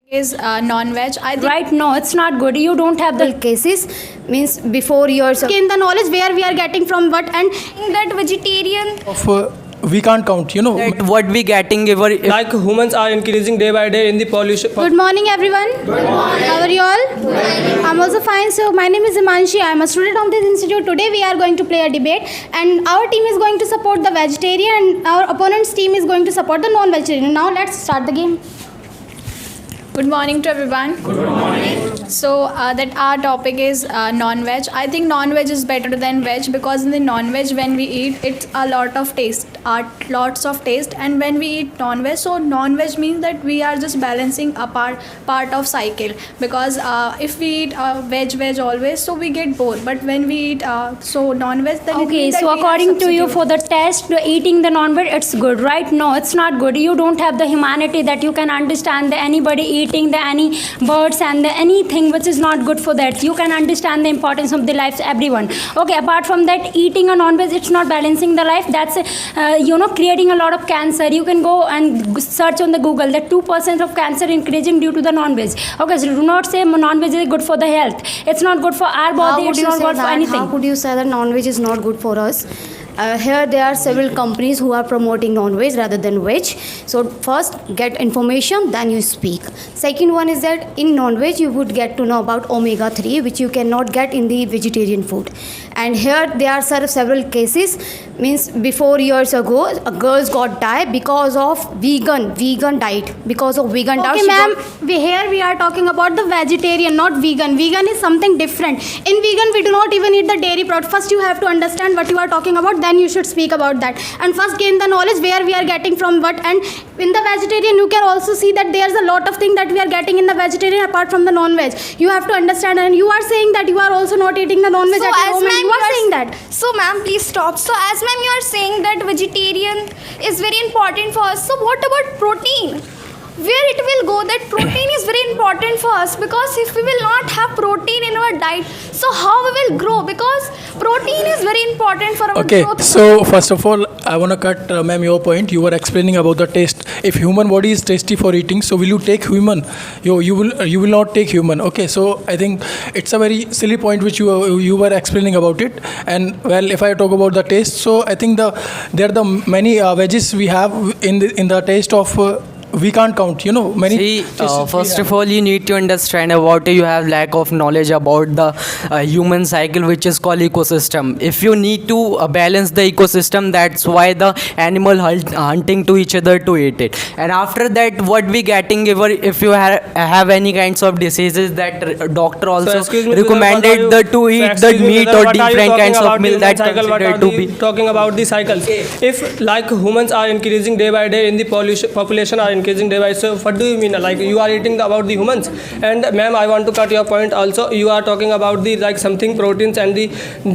is non-veg. I think Right? No, it's not good. You don't have the cases. Means before years. Gain the knowledge where we are getting from what, and that vegetarian of we can't count, you know. That what we getting ever Like humans are increasing day by day in the pollution. Good morning, everyone. Good morning. How are you all? I'm also fine. So my name is Imanshi. I'm a student of this institute. Today we are going to play a debate, and our team is going to support the vegetarian, and our opponent's team is going to support the non-vegetarian. Now let's start the game. good morning to everyone. Good morning. So that our topic is non-veg. I think non-veg is better than veg because in the non-veg when we eat, it's a lot of taste, lots of taste. And when we eat non-veg, so non-veg means that we are just balancing a part of cycle. Because if we eat veg always, so we get bored. But when we eat so non-veg, then it Okay, means that so we have according to you, substitute. for the test, eating the non-veg, it's good, right? No, it's not good. You don't have the humanity that you can understand the anybody eating the any birds and the anything which is not good for that. You can understand the importance of the lives everyone. Okay, apart from that, eating a non-veg, it's not balancing the life. That's creating a lot of cancer. You can go and search on the Google that 2% of cancer increasing due to the non-veg. Okay, so do not say non-veg is good for the health. It's not good for our body. How It's could you not say good for that? anything. How could you say that non-veg is not good for us? Here there are several companies who are promoting non-veg rather than veg. So first get information, then you speak. Second one is that in non-veg you would get to know about omega-3, which you cannot get in the vegetarian food. And here there are several cases. Means before years ago, girls got died because of vegan diet. Because of vegan diet. Okay, ma'am. Here we are talking about the vegetarian, not vegan. Vegan is something different. In vegan, we do not even eat the dairy product. First, you have to understand what you are talking about. Then you should speak about that. And first, gain the knowledge where we are getting from what. And in the vegetarian, you can also see that there's a lot of things that we are getting in the vegetarian apart from the non-veg. You have to understand. And you are saying that you are also not eating the non-veg So at as home. And ma'am, you are saying that. So ma'am, please stop. So as ma'am, you are saying that vegetarian is very important for us. So what about protein? Where it will go, that protein is very important for us, because if we will not have protein in our diet, so how we will grow? Because protein is very important for our Okay, growth. so first of all, I want to cut, ma'am, your point. You were explaining about the taste. If human body is tasty for eating, so will you take human? You will not take human. Okay, so I think it's a very silly point which you were explaining about it. And well, if I talk about the taste, so I think there are the many veggies we have in the taste of. We can't count, many. See, fishes we first have. of all, you need to understand about you have lack of knowledge about the human cycle, which is called ecosystem. If you need to balance the ecosystem, that's why the animal hunting to each other to eat it. And after that, what we getting if you have any kinds of diseases, that doctor also excuse me, recommended to eat the meat or different kinds of meal that considered to be. Talking about the cycles. If like humans are increasing day by day in the population are increasing day by, so what do you mean? Like you are eating about the humans? And ma'am, I want to cut your point also. You are talking about the like something proteins and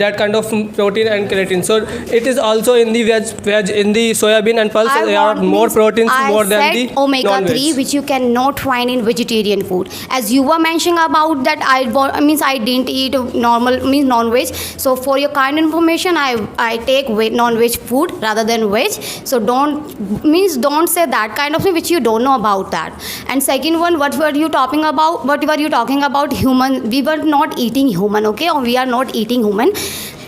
that kind of protein and keratin. So it is also in the veg in the soybean and pulse. There are more proteins more than the omega-3, non-veg. which you cannot find in vegetarian food. As you were mentioning about that, I didn't eat non-veg. So for your kind information, I take non-veg food rather than veg. So don't say that kind of thing which you don't know about that. And second one, what were you talking about? What were you talking about? Human? We were not eating human, okay? Or we are not eating human.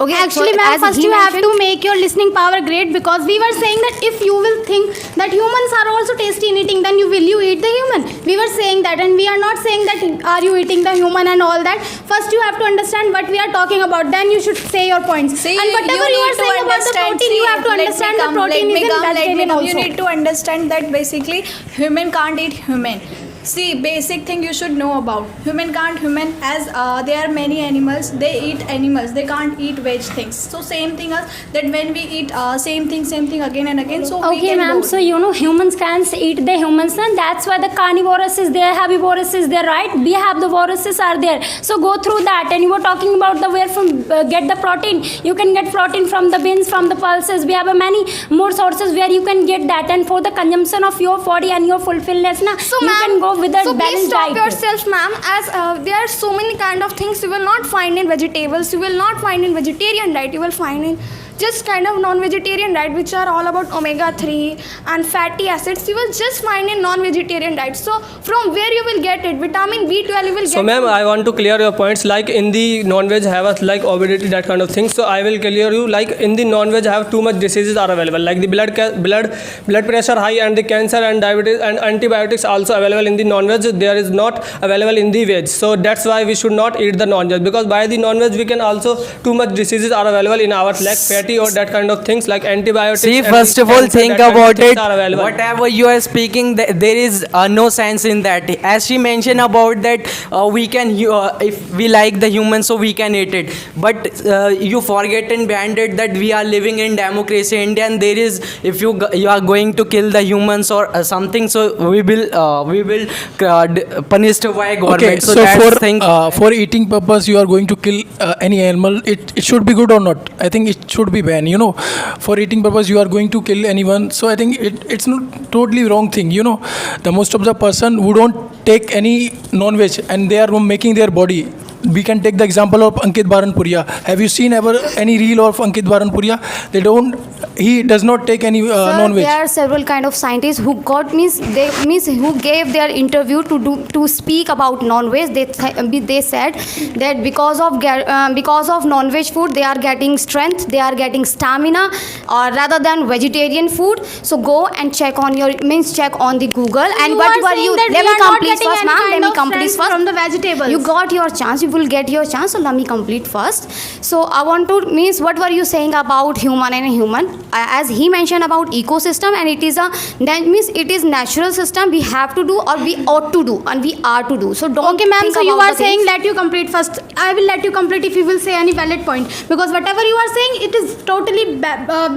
Okay, Actually, so ma'am, as first he you have mentioned- to make your listening power great, because we were saying that if you will think that humans are also tasty in eating, then will you eat the human? We were saying that, and we are not saying that are you eating the human and all that. First you have to understand what we are talking about, then you should say your points. See, and whatever you are saying about the protein, you have to understand the protein is in vegetarian also. You need to understand that basically human can't eat human. See, basic thing you should know about. Human can't human, as there are many animals, they eat animals. They can't eat veg things. So same thing as that when we eat same thing again and again. So we Okay, can ma'am. go. So humans can't eat the humans, and that's why the carnivorous is there, herbivorous is there, right? We have the voruses are there. So go through that. And you were talking about the where from get the protein. You can get protein from the beans, from the pulses. We have many more sources where you can get that. And for the consumption of your body and your fulfillness, So you ma'am, can go with a so please balanced stop diet. yourself, ma'am, as there are so many kind of things you will not find in vegetables, you will not find in vegetarian diet, you will find in just kind of non-vegetarian diet which are all about omega-3 and fatty acids, you will just find in non-vegetarian diet. So from where you will get it? Vitamin B12 you will get. So ma'am, I want to clear your points. Like in the non-veg have a like obesity, that kind of thing. So I will clear you. Like in the non-veg have too much diseases are available. Like the blood pressure high and the cancer and diabetes and antibiotics also available in the non-veg. There is not available in the veg. So that's why we should not eat the non-veg, because by the non-veg we can also too much diseases are available in our like fatty or that kind of things like antibiotics. See, and first of all, cancer, think that kind of about things it. are available. Whatever you are speaking, there is no sense in that. As she mentioned about that, we can, if we like the human, so we can eat it. But you forget and banned it that we are living in democracy, India, and there is, if you are going to kill the humans or something, so we will punished by government. Okay, so so that's thing. for eating purpose, you are going to kill any animal. It should be good or not? I think it should be banned. You know, for eating purpose, you are going to kill anyone. So I think it's not totally wrong thing. You know, the most of the person who don't take any non-veg and they are making their body. We can take the example of Ankit Baranpuria. Have you seen ever any reel of Ankit Baranpuria? He does not take any non-veg. There are several kind of scientists who who gave their interview to speak about non-veg. They said that because of non-veg food they are getting strength, they are getting stamina, or rather than vegetarian food. So go and check on the Google. And what were you? Let me complete first, ma'am. Let me complete first. From the vegetables. You got your chance. You will get your chance. So let me complete first. So I want to what were you saying about human and human? As he mentioned about ecosystem, and it is natural system. We have to do, or we ought to do, and we are to do. So don't. Okay, ma'am. think So you about are the saying things. let you complete first. I will let you complete if you will say any valid point, because whatever you are saying, it is totally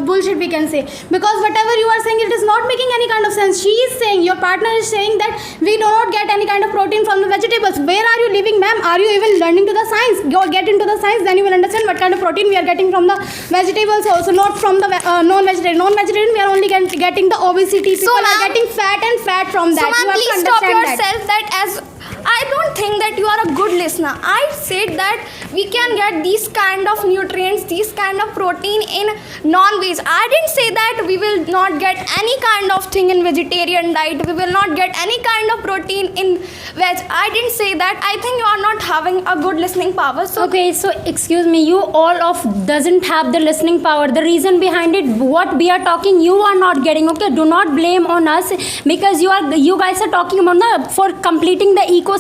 bullshit, we can say, because whatever you are saying, it is not making any kind of sense. She is saying, your partner is saying that we do not get any kind of protein from the vegetables. Where are you living, ma'am? Are you even learning to the science? Go get into the science, then you will understand what kind of protein we are getting from the vegetables also, not from the non-vegetarian. Non-vegetarian, we are only getting the obesity. People are getting fat from that. So ma'am, You have to please stop understand yourself that as I don't think that you are a good listener. I said that we can get these kind of nutrients, these kind of protein in non-veg. I didn't say that we will not get any kind of thing in vegetarian diet. We will not get any kind of protein in veg. I didn't say that. I think you are not having a good listening power. So Okay, so excuse me, you all of doesn't have the listening power. The reason behind it, what we are talking, you are not getting. Okay, do not blame on us, because you guys are talking about for completing the ecosystem.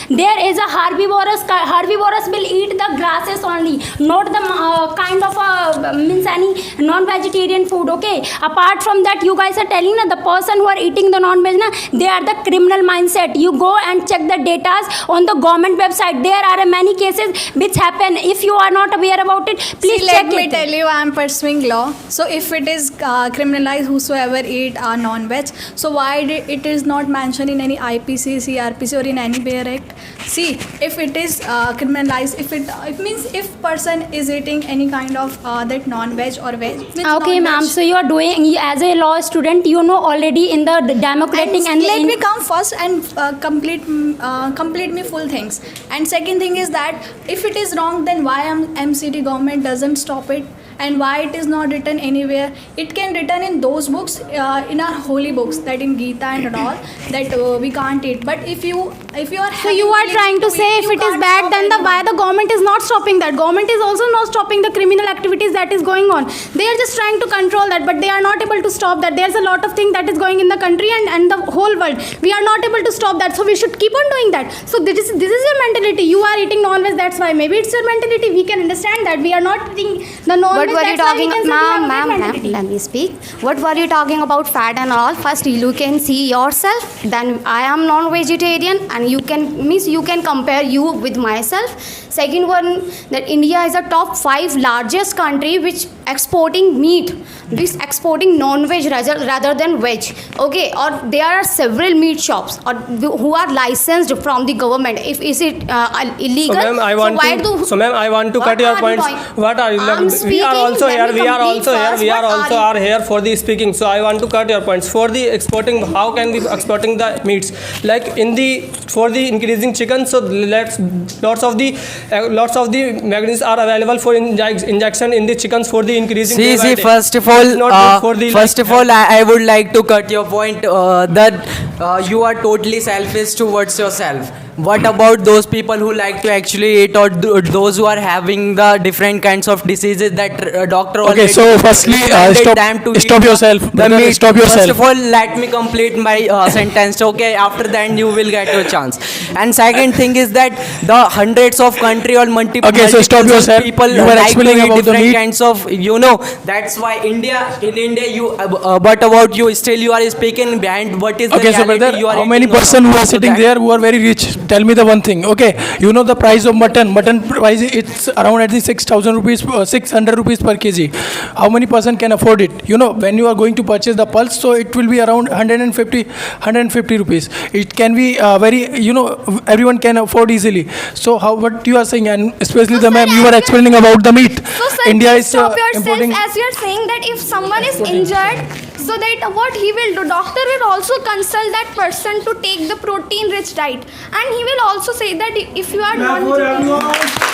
There is a herbivorous will eat the grasses only, not the kind of any non-vegetarian food. Okay, apart from that, you guys are telling that the person who are eating the non-veg, they are the criminal mindset. You go and check the data on the government website. There are many cases which happen. If you are not aware about it, please check Let me it. tell you, I am pursuing law. So if it is criminalized whosoever eat non-veg, so why it is not mentioned in any IPC, CRPC or in any Bear Act? See, if it is criminalized, it means if person is eating any kind of that non-veg or veg. means Okay, non-veg. ma'am. So you are doing, as a law student, you know already in the democratic and let me come first and complete me full things. And second thing is that if it is wrong, then why MCT government doesn't stop it, and why it is not written anywhere? It can written in those books, in our holy books, that in Gita and all, that we can't eat. But if you are So you are trying to say if it is bad, then why the government is not stopping that? Government is also not stopping the criminal activities that is going on. They are just trying to control that, but they are not able to stop that. There's a lot of things that is going in the country and the whole world. We are not able to stop that, so we should keep on doing that. So this is your mentality. You are eating non-veg, that's why. Maybe it's your mentality. We can understand that. We are not eating the non-veg. What were you that's why we talking, can say we have ma'am, that mentality. let me speak. What were you talking about fat and all? First, you can see yourself. Then I am non-vegetarian, and you can compare you with myself. Second one, that India is a top 5 largest country which exporting meat, which exporting non-veg rather than veg. Okay, or there are several meat shops who are licensed from the government. If is it illegal? So ma'am, I want to cut your points. What are you? We are also here. We are here for the speaking. So I want to cut your points. For the exporting, how can we exporting the meats? Like for the increasing chicken, so lots of the magazines are available for injection in the chickens for the slowly increasing day by day. First of all, It's not good for the first of all, I would like to cut your point that you are totally selfish towards yourself. What about those people who like to actually eat, or those who are having the different kinds of diseases that doctor Okay, already so firstly, recommended them to stop eat yourself. the Brother, meat. stop yourself. First of all, let me complete my sentence. Okay, after that you will get your chance. And second thing is that the hundreds of country or multiple Okay, so stop yourself. people You were like to explaining eat about the different meat. kinds of, that's why in India you but about you still you are speaking behind what is the Okay, so reality brother, you are how many eating or person not. who are So sitting that- there who are very rich? Tell me the one thing. Okay, you know the price of mutton. Mutton price, it's around at the 6,000 rupees, 600 rupees per kg. How many person can afford it? When you are going to purchase the pulse, so it will be around 150 rupees. It can be very, everyone can afford easily. So what you are saying, and especially the ma'am, you are explaining about the meat. So sir, India please is stop yourself importing. as you are saying that if someone is injured, so that what he will do, doctor will also consult that person to take the protein rich diet, and he will also say that if you are non-vegetarian.